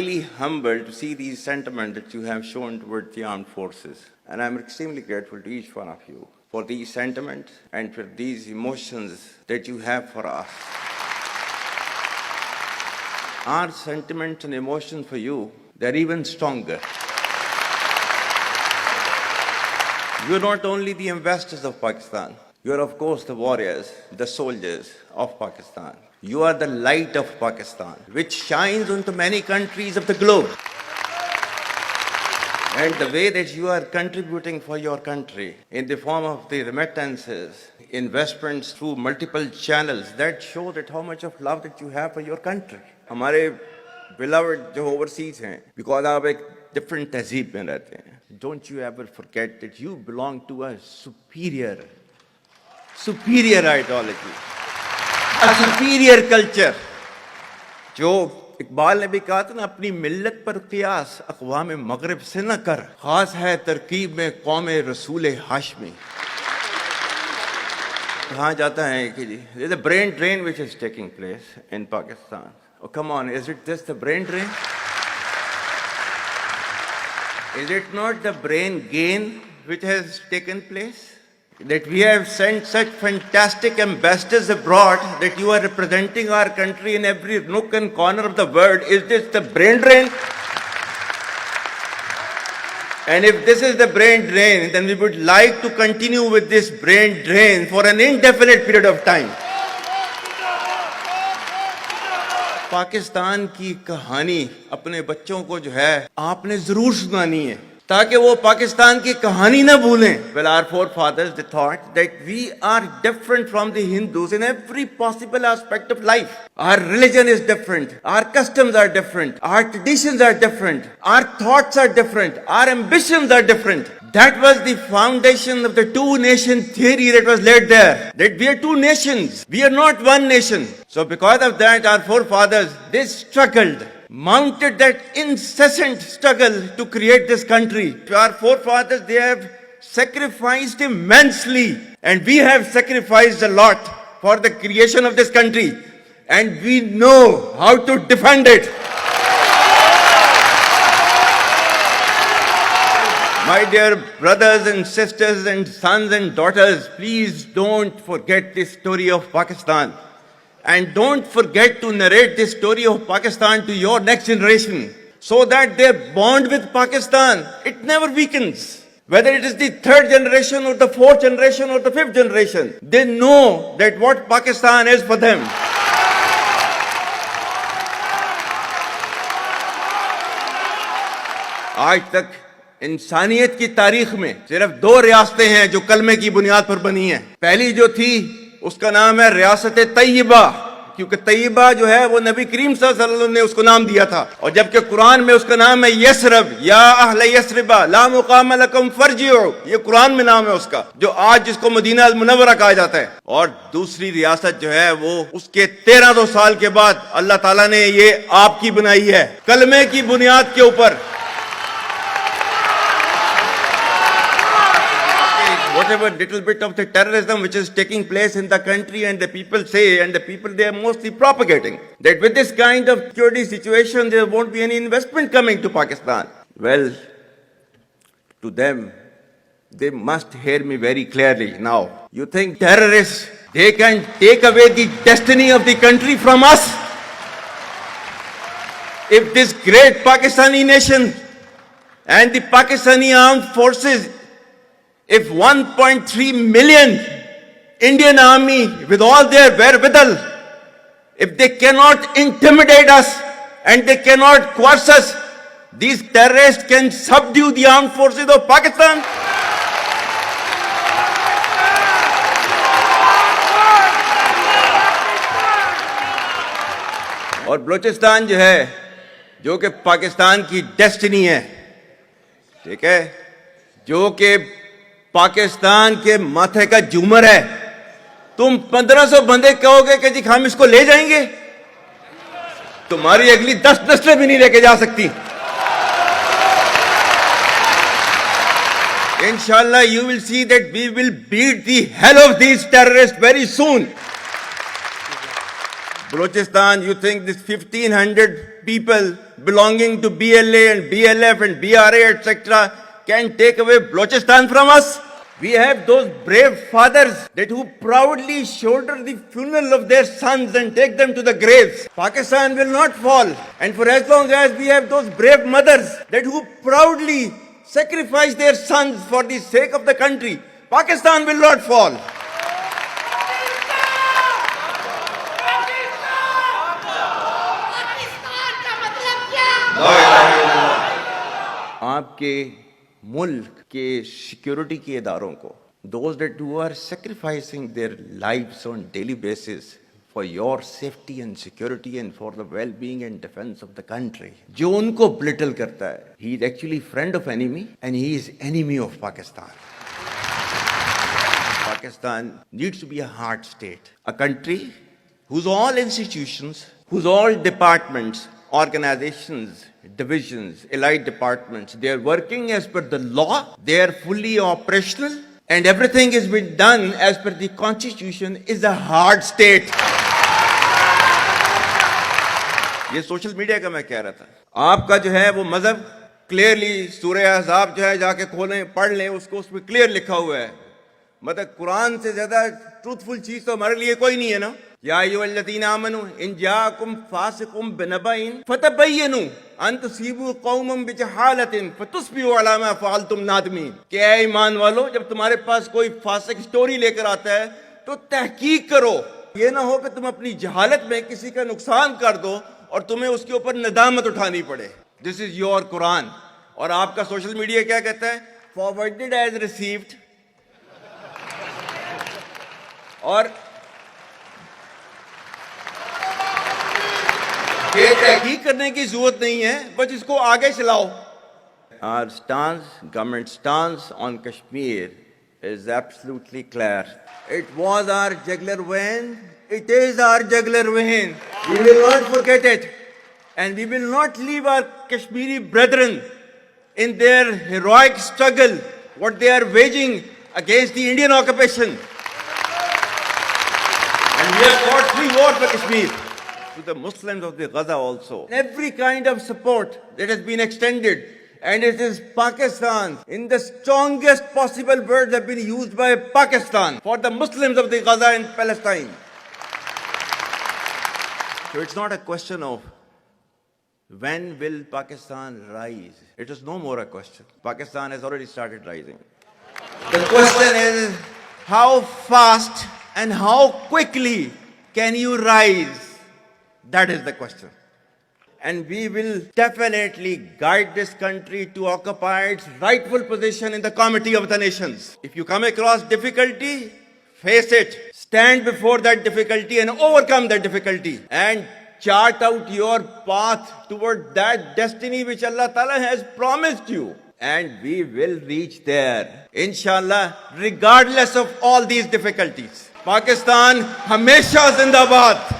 Really humbled to see these sentiments that you have shown towards the armed forces. And I'm extremely grateful to each one of you for these sentiments and for these emotions that you have for us. Our sentiments and emotions for you, they're even stronger. You're not only the ambassadors of Pakistan, you're of course the warriors, the soldiers of Pakistan. You are the light of Pakistan, which shines onto many countries of the globe. And the way that you are contributing for your country in the form of the remittances, investments through multiple channels, that show that how much of love that you have for your country. हमारे beloved जो overseas हैं, because आप एक different तहजीब में रहते हैं. Don't you ever forget that you belong to a superior ideology, a superior culture. जो इकबाल ने भी कहा था ना, अपनी मिल्लत पर कियास अक़वाम मगरिब से न कर, खास है तरकीब में कौम रसूल हाशमी. कहा जाता है कि जी there's a brain drain which is taking place in Pakistan. Oh, come on, is it just the brain drain? Is it not the brain gain which has taken place? That we have sent such fantastic ambassadors abroad that you are representing our country in every nook and corner of the world. Is this the brain drain? And if this is the brain drain, then we would like to continue with this brain drain for an indefinite period of time. Pakistan की कहानी अपने बच्चों को जो है आपने जरूर सुनानी है, ताकि वो पाकिस्तान की कहानी ना भूलें. Well, our forefathers, they thought that we are different from the Hindus in every possible aspect of life. Our religion is different, our customs are different, our traditions are different, our thoughts are different, our ambitions are different. That was the foundation of the two-nation theory that was laid there. That we are two nations, we are not one nation. So because of that, our forefathers, they struggled, mounted that incessant struggle to create this country. Our forefathers, they have sacrificed immensely, and we have sacrificed a lot for the creation of this country, and we know how to defend it. My dear brothers and sisters and sons and daughters, please don't forget this story of Pakistan. And don't forget to narrate this story of Pakistan to your next generation, so that their bond with Pakistan, it never weakens. Whether it is the third generation or the fourth generation or the fifth generation, they know that what Pakistan is for them. आज तक इंसानियत की तारीख में सिर्फ दो रियासतें हैं जो कलमे की बुनियाद पर बनी हैं. पहली जो थी उसका नाम है रियासत तैयबा, क्योंकि तैयबा जो है वो नबी करीम सल्लल्लाहु अलैहि वसल्लम ने उसको नाम दिया था. और जबकि कुरान में उसका नाम है यसरब, या अहले यसरबा ला मुकाम लकुम फरजिउ, ये कुरान में नाम है उसका, जो आज जिसको मदीना अल मुनव्वरा कहा जाता है. और दूसरी रियासत जो है वो उसके 1300 साल के बाद अल्लाह ताला ने ये आपकी बनाई है, कलमे की बुनियाद के ऊपर. Whatever little bit of the terrorism which is taking place in the country, and the people say, and the people they are mostly propagating, that with this kind of security situation there won't be any investment coming to Pakistan. Well, to them, they must hear me very clearly now. You think terrorists, they can take away the destiny of the country from us? If this great Pakistani nation and the Pakistani armed forces, if 1.3 million Indian army with all their wherewithal, if they cannot intimidate us and they cannot coerce us, these terrorists can subdue the armed forces of Pakistan. और बलूचिस्तान जो है, जो कि पाकिस्तान की destiny है, ठीक है, जो कि पाकिस्तान के माथे का झूमर है, तुम 1500 बंदे कहोगे कि जी हम इसको ले जाएंगे, तुम्हारी अगली 10 नस्लें भी नहीं लेके जा सकती. Inshallah, you will see that we will beat the hell of these terrorists very soon. Balochistan, you think this 1,500 people belonging to BLA and BLF and BRA, etc., can take away Balochistan from us? We have those brave fathers that who proudly shoulder the funeral of their sons and take them to the graves. Pakistan will not fall. And for as long as we have those brave mothers that who proudly sacrifice their sons for the sake of the country, Pakistan will not fall. आपके मुल्क के security के इदारों को, those that who are sacrificing their lives on daily basis for your safety and security and for the well-being and defense of the country, जो उनको belittle करता है, he is actually friend of enemy and he is enemy of Pakistan. Pakistan needs to be a hard state, a country whose all institutions, whose all departments, organizations, divisions, allied departments, they are working as per the law, they are fully operational, and everything has been done as per the constitution, is a hard state. ये social media का मैं कह रहा था, आपका जो है वो मजहब क्लियरली सूरह अहज़ाब जो है जाके खोलें पढ़ लें, उसको उसमें क्लियर लिखा हुआ है. मतलब कुरान से ज्यादा ट्रूथफुल चीज तो हमारे लिए कोई नहीं है ना. या अय्युहल्लज़ीना आमनू इन जाअकुम फासिकुम बिनबइन फतबय्यनु अन तुसीबू कौमम बिजहालतिन फतुस्बिहू अला मा फअलतुम नादिमीन. क्या ईमान वालो, जब तुम्हारे पास कोई फासिक स्टोरी लेकर आता है तो तहकीक करो. ये ना हो कि तुम अपनी जहालत में किसी का नुकसान कर दो और तुम्हें उसके ऊपर नदामत उठानी पड़े. This is your Quran. और आपका सोशल मीडिया क्या कहता है? Forwarded as received. और ये तहकीक करने की जरूरत नहीं है, बस इसको आगे चलाओ. Our stance, government stance on Kashmir is absolutely clear. It was our jugular vein. It is our jugular vein. We will not forget it. And we will not leave our Kashmiri brethren in their heroic struggle, what they are waging against the Indian occupation. And we have fought free war for Kashmir. To the Muslims of the Gaza also. Every kind of support that has been extended, and it is Pakistan, in the strongest possible words have been used by Pakistan for the Muslims of the Gaza and Palestine. So it's not a question of when will Pakistan rise. It is no more a question. Pakistan has already started rising. The question is how fast and how quickly can you rise? That is the question. And we will definitely guide this country to occupy its rightful position in the Committee of the Nations. If you come across difficulty, face it. Stand before that difficulty and overcome that difficulty. And chart out your path toward that destiny which Allah Ta'ala has promised you. And we will reach there, inshallah, regardless of all these difficulties. Pakistan, Hamesha Zindabad.